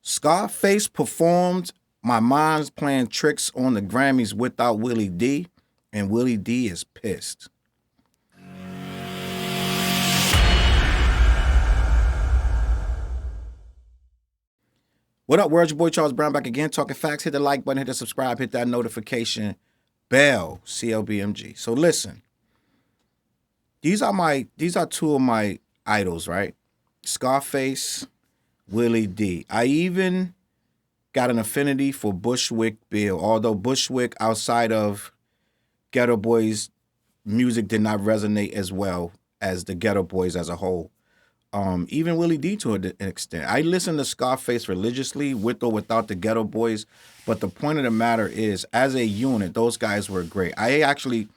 Scarface performed My Mind's Playing Tricks on the Grammys without Willie D, and Willie D is pissed. What up, world? Your boy Charles Brown back again, talking facts. Hit the like button, hit the subscribe, hit that notification bell, CLBMG. So listen, these are two of my idols, right? Scarface, Willie D. I even got an affinity for Bushwick Bill, although Bushwick outside of Geto Boys music did not resonate as well as the Geto Boys as a whole. Even Willie D to an extent. I listen to Scarface religiously with or without the Geto Boys, but the point of the matter is, as a unit, those guys were great. I actually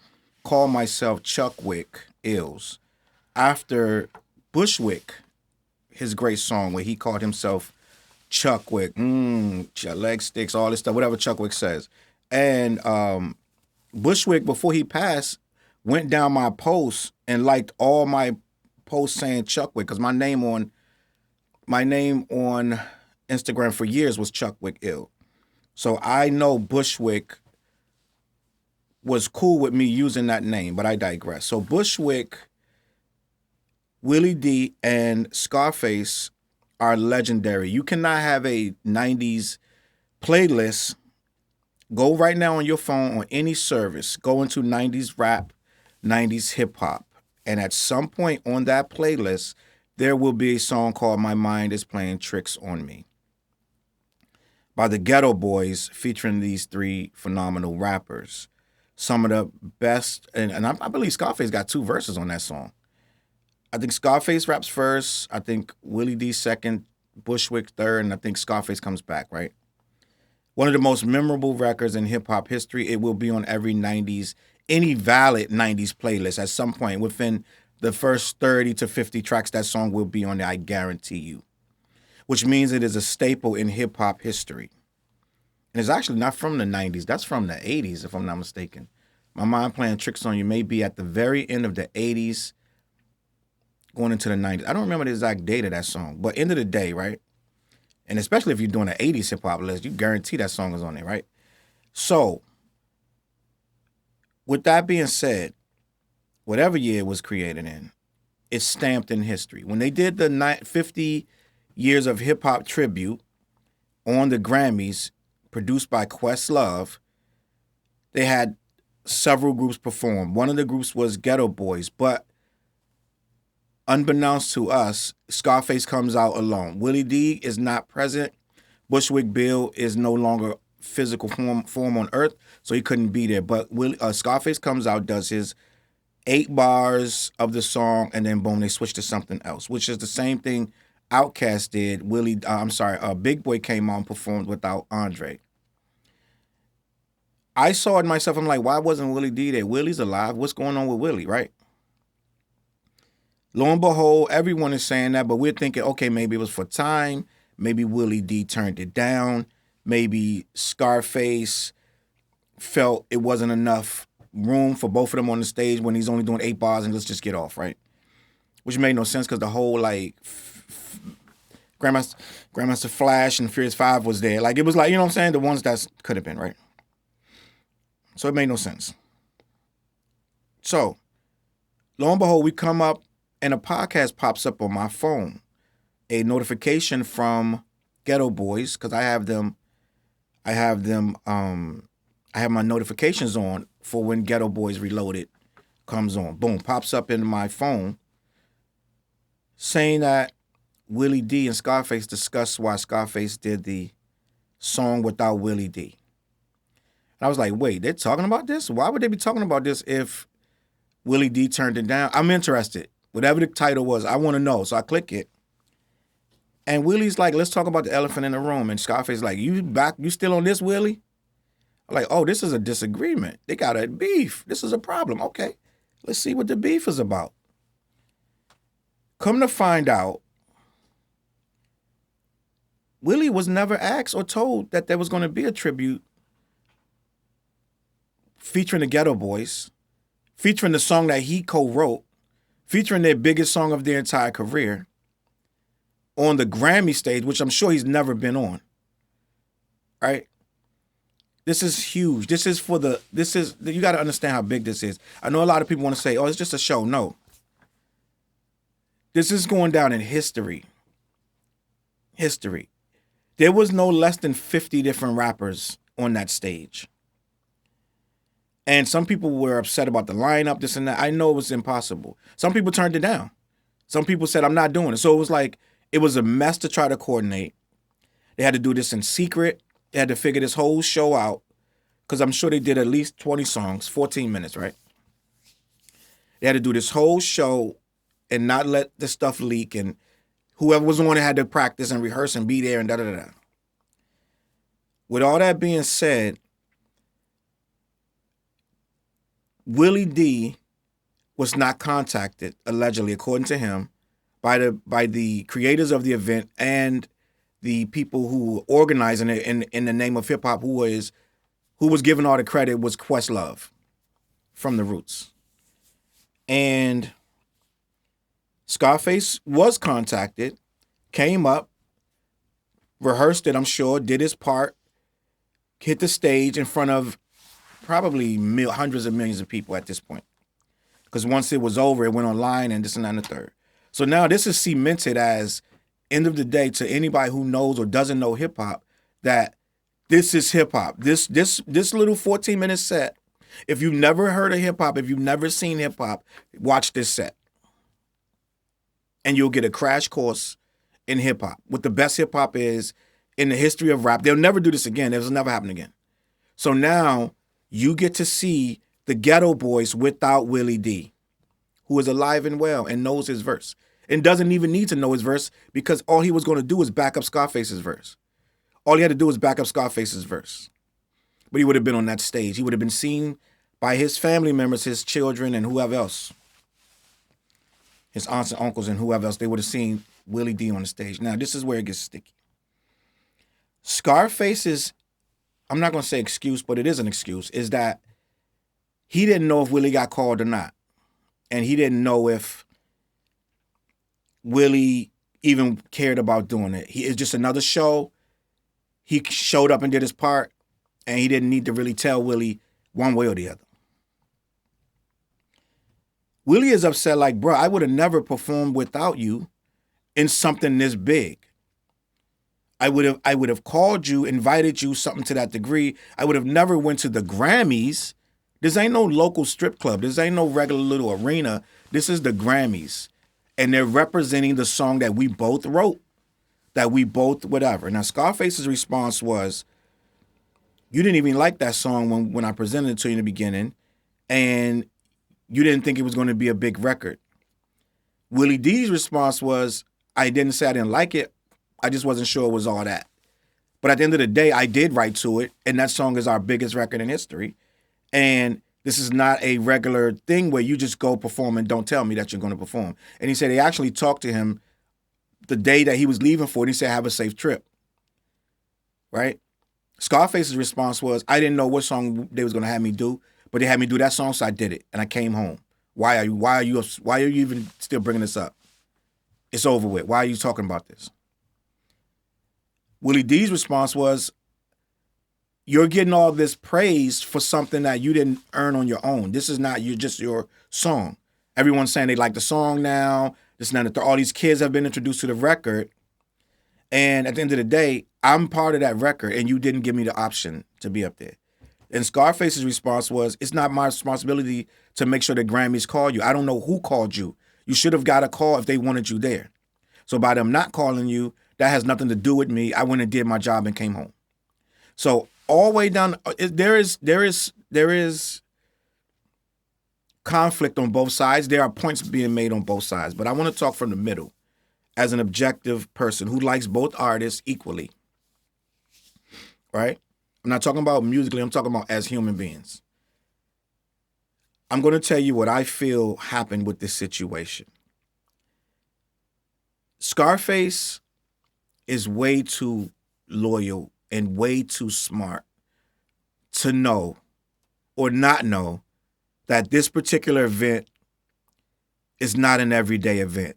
call myself Chuckwick Ills after Bushwick, his great song where he called himself Chuckwick, leg sticks, all this stuff, whatever Chuckwick says. And Bushwick, before he passed, went down my post and liked all my posts saying Chuckwick, because my name on Instagram for years was Chuckwick Ill. So I know Bushwick was cool with me using that name, but I digress. So Bushwick, Willie D, and Scarface are legendary. You cannot have a 90s playlist. Go right now on your phone on any service. Go into 90s rap, 90s hip hop. And at some point on that playlist, there will be a song called My Mind is Playing Tricks on Me by the Geto Boys, featuring these three phenomenal rappers. Some of the best, and I believe Scarface got 2 verses on that song. I think Scarface raps first, I think Willie D second, Bushwick third, and I think Scarface comes back, right? One of the most memorable records in hip-hop history. It will be on every 90s, any valid 90s playlist at some point. Within the first 30 to 50 tracks, that song will be on there, I guarantee you. Which means it is a staple in hip-hop history. And it's actually not from the 90s. That's from the 80s, if I'm not mistaken. My Mind Playing Tricks on You may be at the very end of the 80s, going into the 90s. I don't remember the exact date of that song, but end of the day, right? And especially if you're doing an 80s hip-hop list, you guarantee that song is on there, right? So, with that being said, whatever year it was created in, it's stamped in history. When they did the 50 years of hip-hop tribute on the Grammys, produced by Questlove, they had several groups perform. One of the groups was Geto Boys, but unbeknownst to us, Scarface comes out alone. Willie D is not present. Bushwick Bill is no longer physical form on Earth, so he couldn't be there. But Scarface comes out, does his 8 bars of the song, and then boom, they switch to something else, which is the same thing Outkast did. Big Boy came on and performed without Andre. I saw it myself. I'm like, why wasn't Willie D there? Willie's alive. What's going on with Willie, right? Lo and behold, everyone is saying that, but we're thinking, okay, maybe it was for time. Maybe Willie D turned it down. Maybe Scarface felt it wasn't enough room for both of them on the stage when he's only doing 8 bars and let's just get off, right? Which made no sense because the whole, like, Grandmaster Flash and Furious 5 was there. Like, it was like, you know what I'm saying? The ones that could have been, right? So it made no sense. So, lo and behold, we come up and a podcast pops up on my phone. A notification from Geto Boys, because I have my notifications on for when Geto Boys Reloaded comes on. Boom, pops up in my phone saying that Willie D and Scarface discussed why Scarface did the song without Willie D. And I was like, wait, they're talking about this? Why would they be talking about this if Willie D turned it down? I'm interested. Whatever the title was, I want to know. So I click it. And Willie's like, let's talk about the elephant in the room. And Scarface's like, you still on this, Willie? I'm like, oh, this is a disagreement. They got a beef. This is a problem. Okay, let's see what the beef is about. Come to find out, Willie was never asked or told that there was going to be a tribute featuring the Geto Boys, featuring the song that he co-wrote, featuring their biggest song of their entire career. on the Grammy stage, which I'm sure he's never been on. Right? This is huge. You got to understand how big this is. I know a lot of people want to say, oh, it's just a show. No. This is going down in history. History. There was no less than 50 different rappers on that stage. And some people were upset about the lineup, this and that. I know it was impossible. Some people turned it down. Some people said, I'm not doing it. So it was like, it was a mess to try to coordinate. They had to do this in secret. They had to figure this whole show out. Because I'm sure they did at least 20 songs, 14 minutes, right? They had to do this whole show and not let the stuff leak. And whoever was on it had to practice and rehearse and be there and da-da-da-da. With all that being said, Willie D was not contacted, allegedly, according to him, by the creators of the event and the people who were organizing it in the name of hip-hop, who was given all the credit was Questlove from the Roots. And Scarface was contacted, came up, rehearsed it, I'm sure, did his part, hit the stage in front of probably hundreds of millions of people at this point. Because once it was over, it went online and this and that and the third. So now this is cemented as, end of the day, to anybody who knows or doesn't know hip-hop, that this is hip-hop. This little 14-minute set, if you've never heard of hip-hop, if you've never seen hip-hop, watch this set. And you'll get a crash course in hip-hop. What the best hip-hop is in the history of rap. They'll never do this again. This will never happen again. So now you get to see the Geto Boys without Willie D, who is alive and well and knows his verse. And doesn't even need to know his verse because all he was going to do was back up Scarface's verse. All he had to do was back up Scarface's verse. But he would have been on that stage. He would have been seen by his family members, his children, and whoever else. His aunts and uncles and whoever else. They would have seen Willie D on the stage. Now, this is where it gets sticky. Scarface's, I'm not going to say excuse, but it is an excuse, is that he didn't know if Willie got called or not. And he didn't know if Willie even cared about doing it. It's just another show. He showed up and did his part, and he didn't need to really tell Willie one way or the other. Willie is upset like, bro, I would have never performed without you in something this big. I would have called you, invited you, something to that degree. I would have never went to the Grammys. This ain't no local strip club. This ain't no regular little arena. This is the Grammys. And they're representing the song that we both wrote, that we both whatever. Now, Scarface's response was, you didn't even like that song when I presented it to you in the beginning, and you didn't think it was going to be a big record. Willie D's response was, I didn't say I didn't like it. I just wasn't sure it was all that. But at the end of the day, I did write to it, and that song is our biggest record in history. And this is not a regular thing where you just go perform and don't tell me that you're going to perform. And he said they actually talked to him the day that he was leaving for it. He said, have a safe trip. Right? Scarface's response was, I didn't know what song they was going to have me do, but they had me do that song, so I did it, and I came home. Why are you even still bringing this up? It's over with. Why are you talking about this? Willie D's response was, you're getting all this praise for something that you didn't earn on your own. This is not just your song. Everyone's saying they like the song now. This and that. All these kids have been introduced to the record. And at the end of the day, I'm part of that record, and you didn't give me the option to be up there. And Scarface's response was, it's not my responsibility to make sure the Grammys call you. I don't know who called you. You should have got a call if they wanted you there. So by them not calling you, that has nothing to do with me. I went and did my job and came home. So all the way down, there is conflict on both sides. There are points being made on both sides. But I want to talk from the middle as an objective person who likes both artists equally. Right? I'm not talking about musically. I'm talking about as human beings. I'm going to tell you what I feel happened with this situation. Scarface is way too loyal and way too smart to know or not know that this particular event is not an everyday event.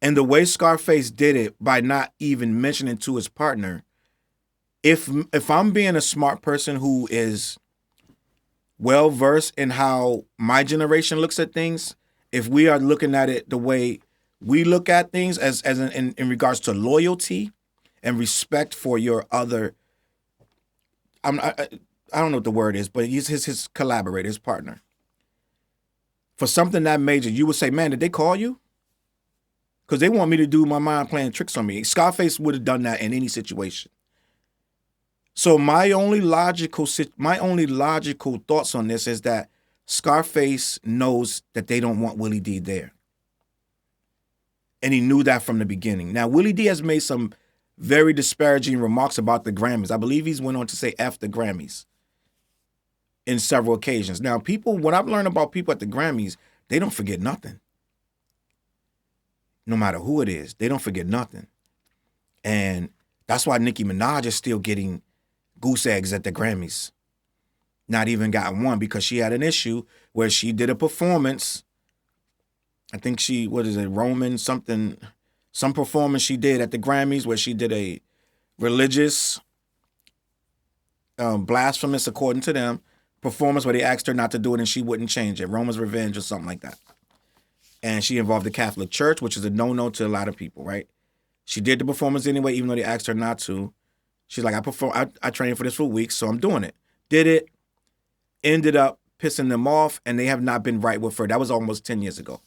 And the way Scarface did it by not even mentioning to his partner, if I'm being a smart person who is well versed in how my generation looks at things, if we are looking at it the way we look at things as in regards to loyalty and respect for your other, I don't know what the word is, but he's his collaborator, his partner. For something that major, you would say, man, did they call you? Because they want me to do my mind playing tricks on me. Scarface would have done that in any situation. So my only logical thoughts on this is that Scarface knows that they don't want Willie D there. And he knew that from the beginning. Now, Willie D has made some very disparaging remarks about the Grammys. I believe he's went on to say F the Grammys in several occasions. Now, what I've learned about people at the Grammys, they don't forget nothing. No matter who it is, they don't forget nothing. And that's why Nicki Minaj is still getting goose eggs at the Grammys. Not even got one because she had an issue where she did a performance. I think some performance she did at the Grammys where she did a religious, blasphemous, according to them, performance where they asked her not to do it and she wouldn't change it. Roman's Revenge or something like that. And she involved the Catholic Church, which is a no-no to a lot of people, right? She did the performance anyway, even though they asked her not to. She's like, I trained for this for weeks, so I'm doing it. Did it, ended up pissing them off, and they have not been right with her. That was almost 10 years ago.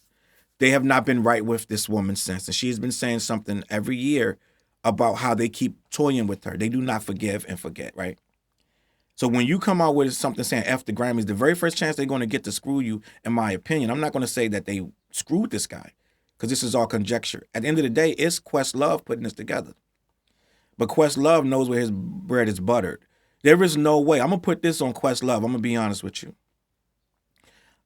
They have not been right with this woman since. And she's been saying something every year about how they keep toying with her. They do not forgive and forget, right? So when you come out with something saying F the Grammys, the very first chance they're going to get to screw you, in my opinion, I'm not going to say that they screwed this guy, because this is all conjecture. At the end of the day, it's Questlove putting this together. But Questlove knows where his bread is buttered. There is no way. I'm going to put this on Questlove. I'm going to be honest with you.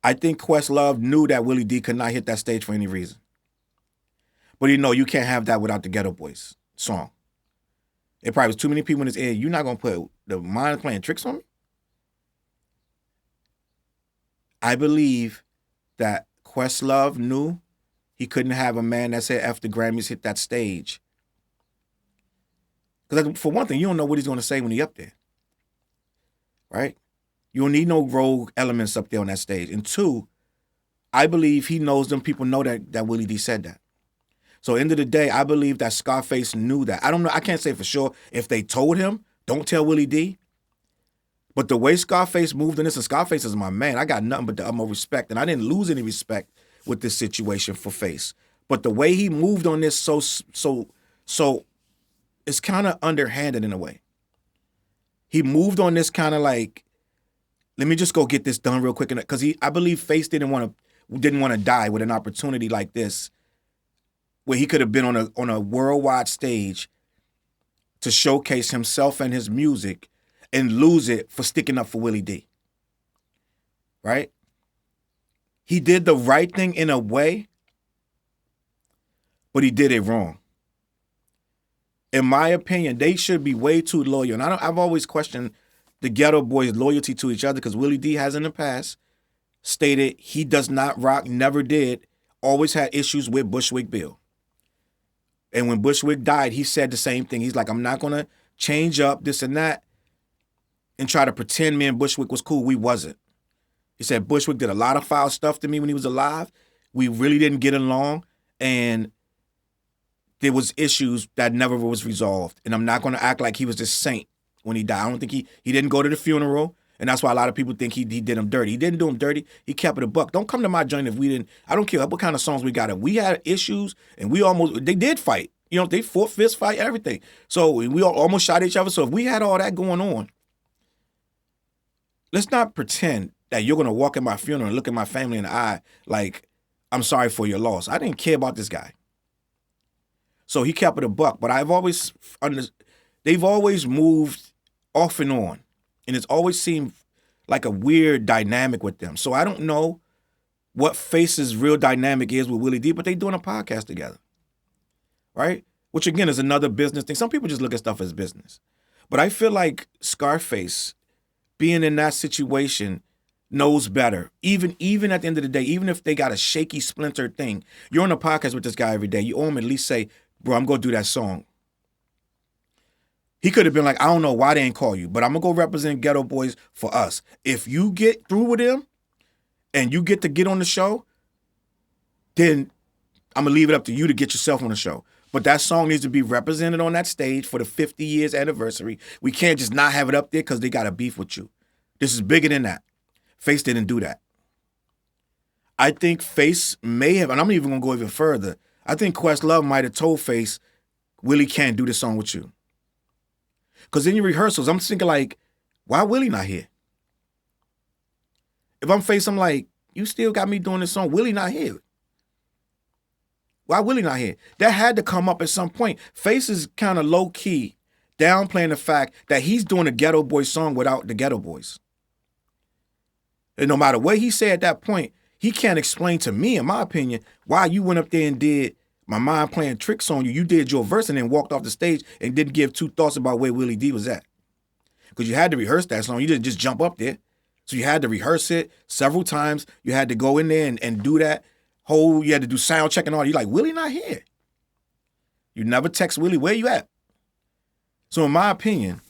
I think Questlove knew that Willie D could not hit that stage for any reason. But you can't have that without the Geto Boys song. It probably was too many people in his ear. You're not going to put the mind playing tricks on me? I believe that Questlove knew he couldn't have a man that said F the Grammys hit that stage. Because for one thing, you don't know what he's going to say when he's up there. Right? You don't need no rogue elements up there on that stage. And two, I believe he knows them people know that Willie D said that. So end of the day, I believe that Scarface knew that. I don't know. I can't say for sure if they told him, don't tell Willie D. But the way Scarface moved in this, and Scarface is my man, I got nothing but the utmost respect. And I didn't lose any respect with this situation for Face. But the way he moved on this so it's kind of underhanded in a way. He moved on this kind of like, let me just go get this done real quick. Because I believe Face didn't want to die with an opportunity like this, where he could have been on a worldwide stage to showcase himself and his music and lose it for sticking up for Willie D. Right? He did the right thing in a way, but he did it wrong. In my opinion, they should be way too loyal. And I've always questioned the Geto Boys' loyalty to each other, because Willie D has in the past stated he does not rock, never did, always had issues with Bushwick Bill. And when Bushwick died, he said the same thing. He's like, I'm not going to change up this and that and try to pretend me and Bushwick was cool. We wasn't. He said Bushwick did a lot of foul stuff to me when he was alive. We really didn't get along, and there was issues that never was resolved. And I'm not going to act like he was this saint when he died. I don't think he didn't go to the funeral, and that's why a lot of people think he did him dirty. He didn't do him dirty. He kept it a buck. Don't come to my joint if we didn't. I don't care what kind of songs we got. If we had issues, and they did fight. They fought, fist fight, everything. So we almost shot each other. So if we had all that going on, let's not pretend that you're going to walk in my funeral and look at my family in the eye like, I'm sorry for your loss. I didn't care about this guy. So he kept it a buck. But they've always moved off and on. And it's always seemed like a weird dynamic with them. So I don't know what Face's real dynamic is with Willie D, but they doing a podcast together. Right? Which, again, is another business thing. Some people just look at stuff as business. But I feel like Scarface, being in that situation, knows better. Even at the end of the day, even if they got a shaky splinter thing, you're on a podcast with this guy every day. You owe him at least say, bro, I'm going to do that song. He could have been like, I don't know why they ain't call you, but I'm going to go represent Geto Boys for us. If you get through with him and you get to get on the show, then I'm going to leave it up to you to get yourself on the show. But that song needs to be represented on that stage for the 50 years anniversary. We can't just not have it up there because they got a beef with you. This is bigger than that. Face didn't do that. I think Face may have, and I'm even going to go even further. I think Questlove might have told Face, Willie can't do this song with you. Because in your rehearsals, I'm thinking like, why Willie not here? If I'm Face, I'm like, you still got me doing this song. Willie not here. Why Willie not here? That had to come up at some point. Face is kind of low-key downplaying the fact that he's doing a Geto Boys song without the Geto Boys. And no matter what he said at that point, he can't explain to me, in my opinion, why you went up there and did My Mind Playing Tricks on You. You did your verse and then walked off the stage and didn't give two thoughts about where Willie D was at. Because you had to rehearse that song. You didn't just jump up there. So you had to rehearse it several times. You had to go in there and do that whole, you had to do sound check and all. You're like, Willie not here. You never text Willie, where you at? So in my opinion,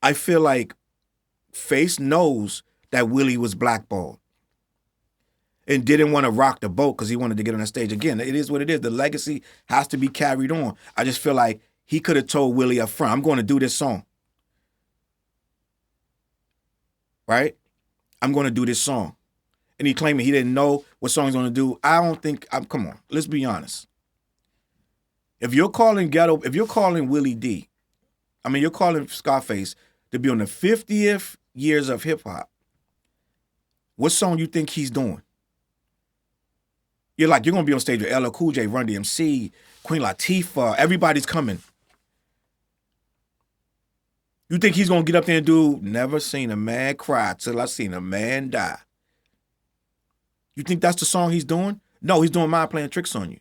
I feel like Face knows that Willie was blackballed and didn't want to rock the boat because he wanted to get on that stage. Again, it is what it is. The legacy has to be carried on. I just feel like he could have told Willie up front, I'm going to do this song. Right? I'm going to do this song. And he claiming he didn't know what song he's going to do. I don't think, come on, let's be honest. If you're calling Willie D, you're calling Scarface to be on the 50th years of hip hop, what song you think he's doing? You're going to be on stage with LL Cool J, Run DMC, Queen Latifah, everybody's coming. You think he's going to get up there and do, never seen a man cry till I seen a man die? You think that's the song he's doing? No, he's doing Mind Playing Tricks on You.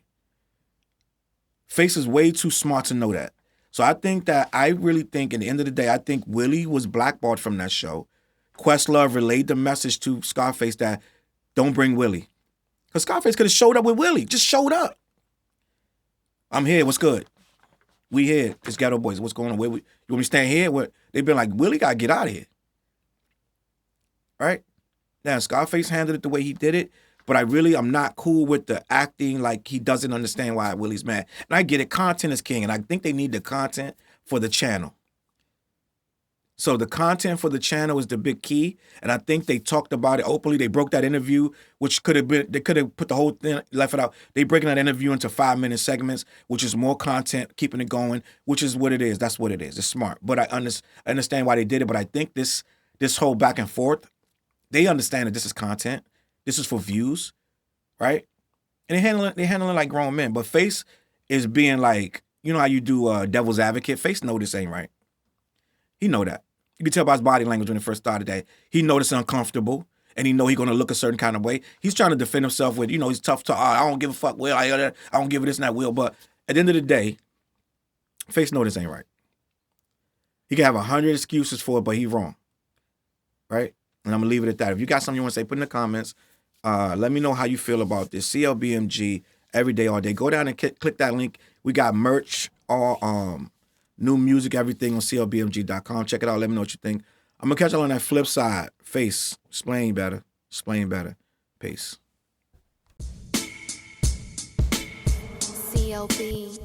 Face is way too smart to know that. So I really think, in the end of the day, I think Willie was blackballed from that show. Questlove relayed the message to Scarface that don't bring Willie. Because Scarface could have showed up with Willie. Just showed up. I'm here. What's good? We here. It's Geto Boys. What's going on? You want me to stand here? They've been like, Willie got to get out of here. Right? Now, Scarface handled it the way he did it. But I'm not cool with the acting like he doesn't understand why Willie's mad. And I get it. Content is king. And I think they need the content for the channel. So the content for the channel is the big key. And I think they talked about it openly. They broke that interview, which could have been, they could have put the whole thing, left it out. They breaking that interview into 5-minute segments, which is more content, keeping it going, which is what it is. That's what it is. It's smart. But I understand why they did it. But I think this whole back and forth, they understand that this is content. This is for views, right? And they handling like grown men. But Face is being like, you know how you do devil's advocate? Face know this ain't right. He know that. You can tell by his body language when he first started that. He know this uncomfortable, and he know he's going to look a certain kind of way. He's trying to defend himself with, he's tough to, I don't give a fuck, Will. I don't give it this and that, Will. But at the end of the day, Face know this ain't right. He can have 100 excuses for it, but he wrong, right? And I'm going to leave it at that. If you got something you want to say, put in the comments. Let me know how you feel about this. CLBMG, every day, all day. Go down and click that link. We got merch, all new music, everything on CLBMG.com. Check it out. Let me know what you think. I'm going to catch you on that flip side. Face. Explain better. Peace. CLB.